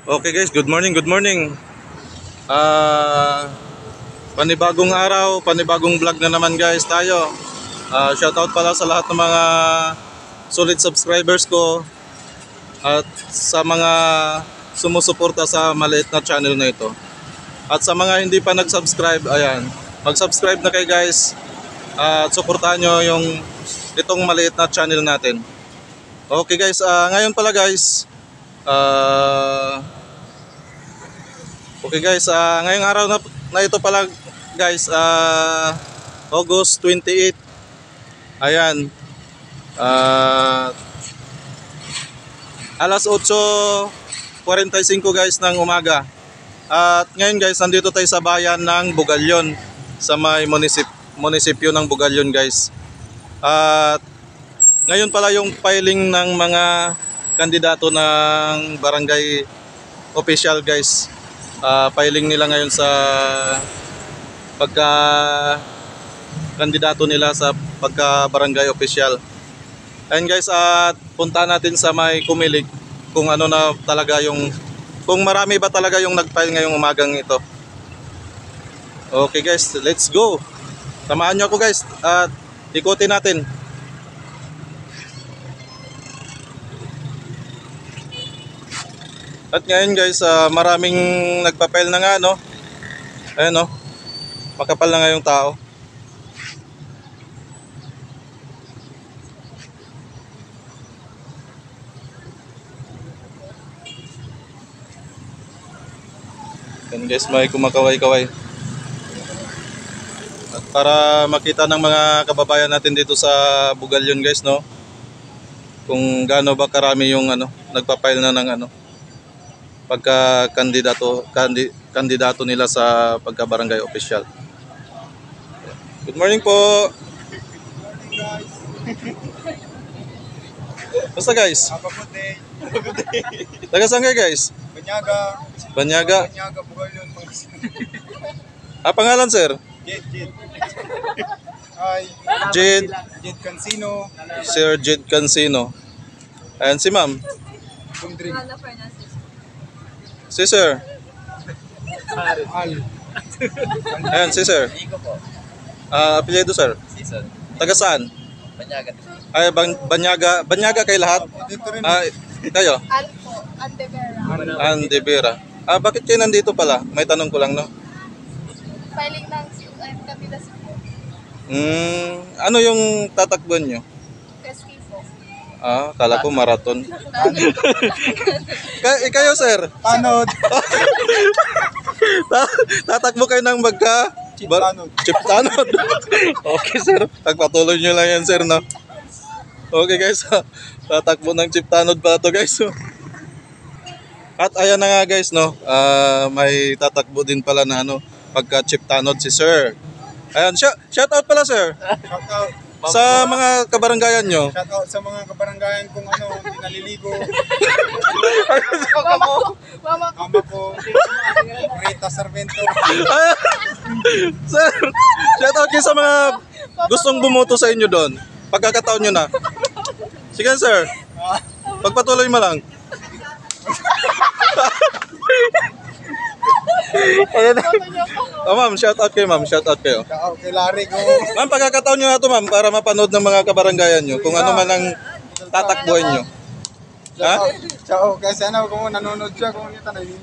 Okay guys, good morning, good morning. Panibagong araw, panibagong vlog na naman guys tayo. Shoutout pala sa lahat ng mga solid subscribers ko at sa mga sumusuporta sa maliit na channel na ito. At sa mga hindi pa nag-subscribe, ayan, mag-subscribe na kayo guys at suportahan nyo yung itong maliit na channel natin. Okay guys, ngayon pala guys, okay guys, ngayong araw na ito pala guys, August 28. Ayan. Alas 8:45 guys ng umaga. At ngayon guys, nandito tayo sa bayan ng Bugalyon, sa may munisipyo ng Bugalyon guys. At ngayon pala yung filing ng mga kandidato ng barangay official guys. Filing nila ngayon sa pagka kandidato nila sa pagka barangay official. Ayun guys, at punta natin sa may Kumilig kung ano na talaga yung, kung marami ba talaga yung nag-file ngayong umagang ito. Okay guys, let's go. Samahan nyo ako guys at ikutin natin. At ngayon guys, maraming nagpa-file na nga, no? Ayan, no? Makapal na nga yung tao. Ayan guys, may kumakaway-kaway. At para makita ng mga kababayan natin dito sa Bugalyon guys, no? Kung gaano ba karami yung nagpa-file na ng pagka kandidato nila sa pagka barangay official. Good morning po. Basta guys? Taga saan kayo guys? Banyaga. Banyaga. Banyaga, Bugalyon. Pangalan sir? Jed. Hi. Jed. Jed Cancino. Sir Jed Cancino. Ayan si ma'am. Kundring. Si sir. Al. Ayan si sir. Apelyido sir. Season. Taga saan? Banyaga. Ay, Banyaga kayo lahat? Dito rin. Kayo? Alpo, Antevera. Andevera. Bakit kayo nandito pala? May tanong ko lang, no? Filing ng CUM kandidacy po. Ano yung tatakbuhan nyo? SK po. Kala ko marathon. Kayo sir? Tanod. Tatakbo kayo ng magka? Chip Tanod. Chip Tanod. Okay sir, pagpatuloy nyo lang yan sir, no? Okay guys, tatakbo ng Chip Tanod pala to guys. At ayan na nga guys, no? May tatakbo din pala na pagka Chip Tanod si sir. Ayan, shout out pala sir Shout out. sa mga kabaranggayan nyo. Shout out sa mga kabaranggayan kung hindi naliligo. Mama, Mama ko. Rita Sarvento. Sir, shout out kayo sa mga gustong bumoto sa inyo doon. Pagkakataon nyo na. Sige sir, pagpatuloy mo lang. Ayan. Ma'am, shout out kayo ma'am, shout out kayo. Shout out kay Larry ko. Ma'am, pagkakataon nyo na ito ma'am para mapanood ng mga kabaranggayan nyo kung ano man ang tatakbuhan nyo. Ha? Shout out kay sana kung nanonood siya kung kita na yun.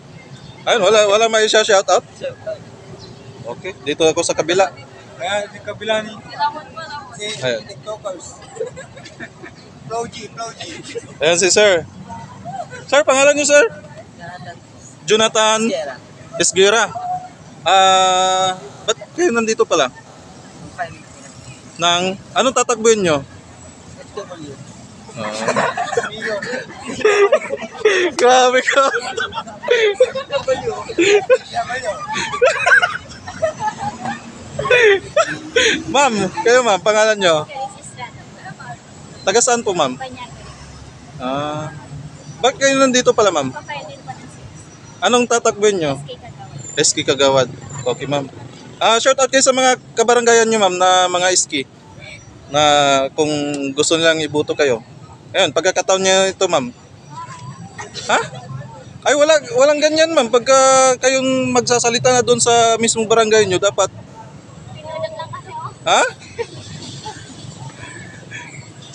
Ayun, wala may shout out? Okay, dito ako sa kabila. Kaya di kabila ni si Ayan. TikTokers. Floji. Ayan si sir. Sir, pangalan nyo sir? Jonathan Esguera. Ba't kayo nandito pala? Anong tatakbuhin nyo? Mio. Grabe ka. Ma'am, kayo ma'am, pangalan nyo? Taga saan po ma'am? Banyaga. Bakit kayo nandito pala ma'am? Pa-file din pa ng CUM. Anong tatakbuhin nyo? SK Kagawad. SK Kagawad. Okay ma'am. Shout out kayo sa mga kabaranggayan nyo ma'am na mga SK na kung gusto nilang iboto kayo. Ayun, pagkakataon niya ito ma'am. Ha? Ay, walang ganyan, ma'am. Pagka kayong magsasalita na doon sa mismong barangay nyo, dapat... Ha?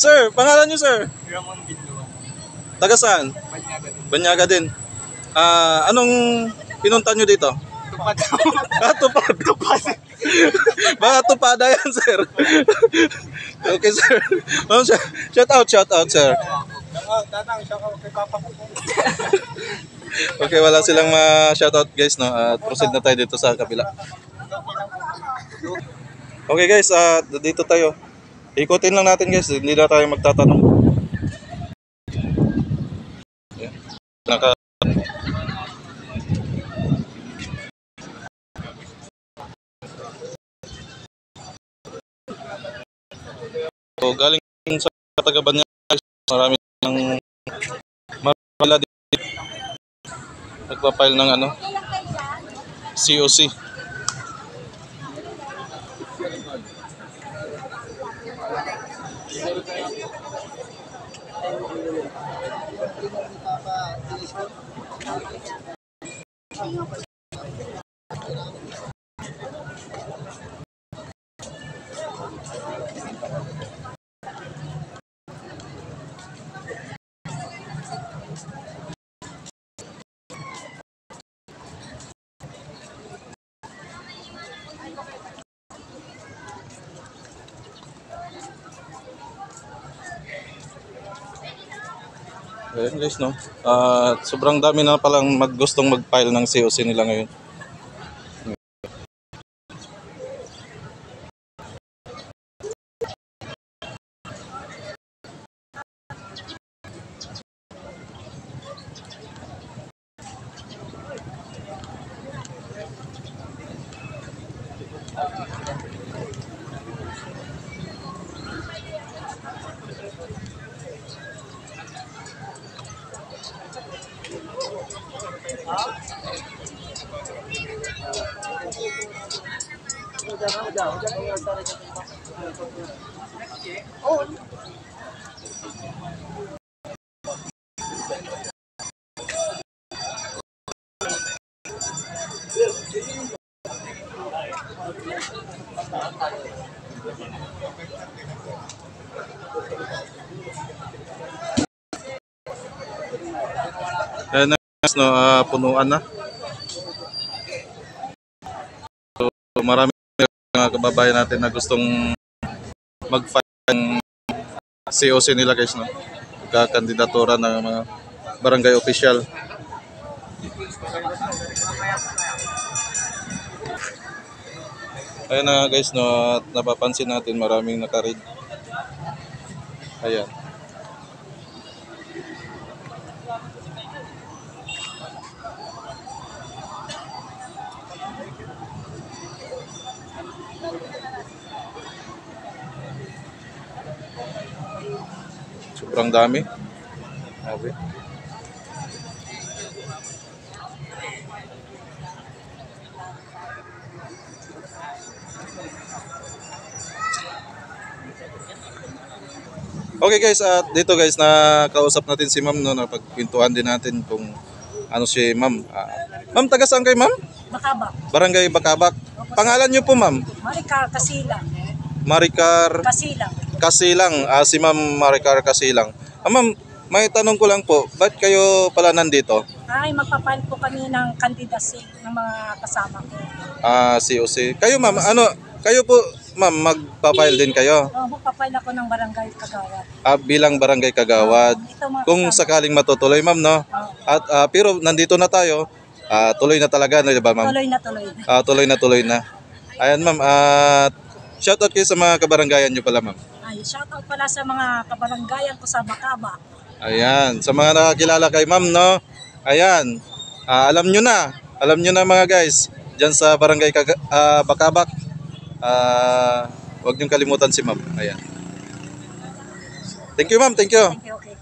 Sir, pangalan nyo, sir? Ramon Binduan. Taga saan? Banyaga din. Anong pinunta nyo dito? Tupad. Tupad. Tupad. Baka tupada yan, sir. Okay, sir. Ma'am, shout out, sir. Tatang, siya ka kay Papa ko. Okay, wala silang ma-shoutout, guys, no? At proceed na tayo dito sa kabila. Okay, guys, dito tayo. Ikutin lang natin, guys. Hindi na tayo magtatanong. Ayan. So, galing sa Tagaban niya, guys, marami ng marami dito nagpa-file ng COC. Ayan, guys, no? Sobrang dami na palang gustong mag-file ng COC nila ngayon. Ayan na, guys, no? Punuan na. So, marami mga kababayan natin na gustong mag-file ng COC nila, guys, no? Kakandidatura ng mga barangay official. Ayan na, guys, no? At napapansin natin maraming nakaread. Ayan. Sobrang dami. Grabe. Okay, guys, at dito, guys, nakausap natin si ma'am, no, napagpintuan din natin kung ano si ma'am. Ma'am, taga saan kayo, ma'am? Bakabak. Barangay Bakabak. Pangalan niyo po, ma'am? Maricar Kasilang. Maricar Kasilang. Kasilang. Si ma'am Maricar Kasilang. Ma'am, may tanong ko lang po, ba't kayo pala nandito? Ay, magpapile po kami ng candidacy ng mga kasama ko. COC. Kayo, ma'am, kayo po, ma'am, magpapile din kayo? Magpapile ako ng barangay Kagawad. Bilang barangay Kagawad. Ito mga Kung kasama. sakaling matutuloy, ma'am, no? At pero nandito na tayo, tuloy na talaga, no, di ba, ma'am? Tuloy na tuloy. Tuloy na. Ayan, ma'am, shoutout kayo sa mga kabaranggayan nyo pala, ma'am. Ay, shoutout pala sa mga kabaranggayan ko sa Bakabak. Ayan, sa mga nakakilala kay ma'am, no? Ayan, alam nyo na mga guys, dyan sa barangay Bakabak, huwag niyong kalimutan si ma'am. Ayan. Thank you, ma'am, thank you. Thank you, okay.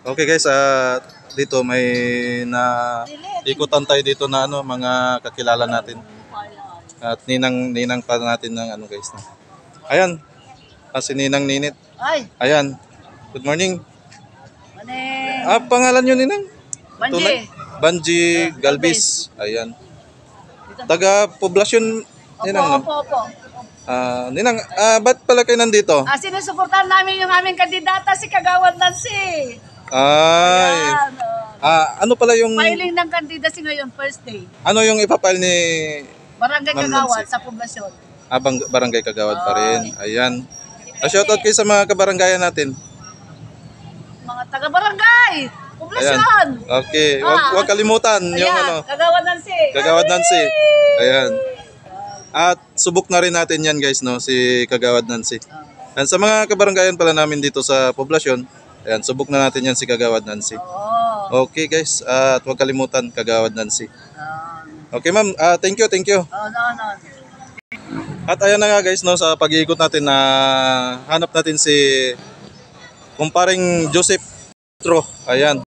Okay, guys, dito may ikutan tayo dito na mga kakilala natin. At ninang pa natin ng guys. No? Ayan, si Ninang Ninit. Ay, Ayan, good morning. mane. Pangalan nyo, Ninang? Banji. Banji Galvis. Ayan. Taga poblasyon Ninang, no? Opo. Ninang, ba't pala kayo nandito? Sinusuportahan namin yung aming kandidata, si Kagawad Nancy. Ay. Ayan, Ano pala yung Filing ng candidacy ngayon, first day. ano yung ipapile ni Barangay Ma'am Kagawad Nancy. sa poblasyon. Barangay Kagawad pa rin? Ayan. Shoutout kayo sa mga kabarangayan natin. Mga taga-barangay, poblasyon. Ayan. Okay, wag kalimutan yung Ayan, Kagawad Nancy. Kagawad Nancy. Ayan. At subok na rin natin yan guys, no, si Kagawad Nancy. And sa mga kabarangayan pala namin dito sa poblasyon, ayan, subok na natin yan si Kagawad Nancy. Oo. Okay guys, at huwag kalimutan Kagawad Nancy. Okay ma'am, thank you. No. At ayan na nga guys, no, sa pag-iikot natin na hanap natin si kumparing Joseph Castro. Ayan.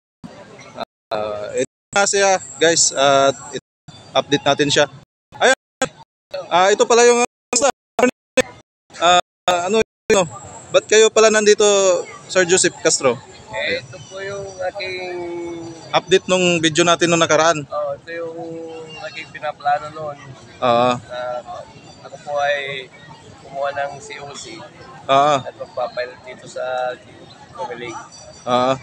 Ito nga siya guys, at update natin siya. Ayan. Ito pala yung ano yun, no? Ba't kayo pala nandito, Sir Joseph Castro? Ito po yung aking, Update nung video natin nung nakaraan. ito yung aking pinaplano noon. Oo. Na ako po ay kumuha ng COC Oo. at magpapail dito sa Comelec. Oo.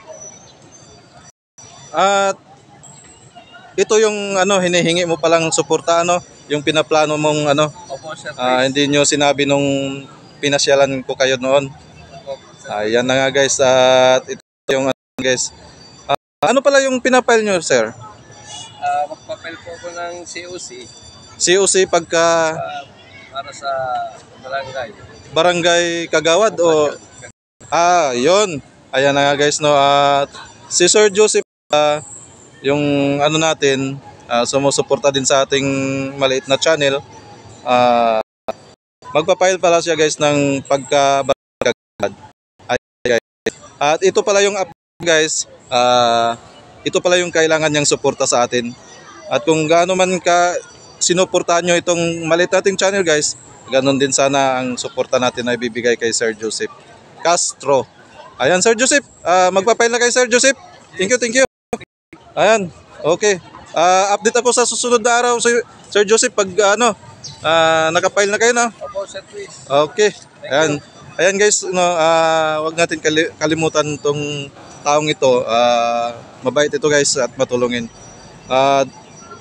At ito yung ano hinihingi mo palang suporta, ano, yung pinaplano mong ano, Opo, sir. hindi nyo sinabi nung pinasyalan ko kayo noon. Opo, sir. Ayan na nga guys, at ito yung ano, guys. Ano pala yung pinapile nyo, sir? Magpapail po ako ng COC COC pagka para sa barangay. Barangay Kagawad o yun. Ayan na nga guys, no. At si Sir Joseph, yung ano natin, sumusuporta din sa ating maliit na channel. Magpapile pala siya guys ng pagka Kagawad. At ito pala yung guys, ito pala yung kailangan niyang suporta sa atin. At kung gaano man ka sinuportahan nyo itong maliit nating channel guys, ganon din sana ang suporta natin na ibibigay kay Sir Joseph Castro. Ayan, Sir Joseph, magpapile na kay Sir Joseph. Thank you. Ayan, okay. Update ako sa susunod na araw, Sir Joseph, pag nakapile na kayo na. Opo, sir, please. Okay. Ayan guys, no, wag natin kalimutan tong taong ito. Mabait ito guys at matulungin.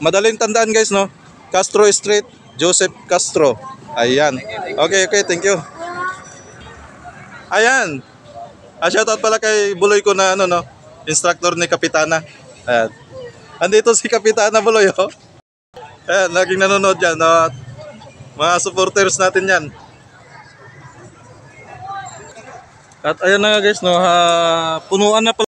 Madaling tandaan guys, no. Castro Street, Joseph Castro. Ayan. Okay, thank you. Ayan. Shoutout pala kay Buloy ko na ano, no, instructor ni Kapitana. Ayan. Andito si Kapitana Buloy, oh. Ayan, laging nanonood yan. Mga supporters natin yan. At ayan na nga guys, no, punuan na pala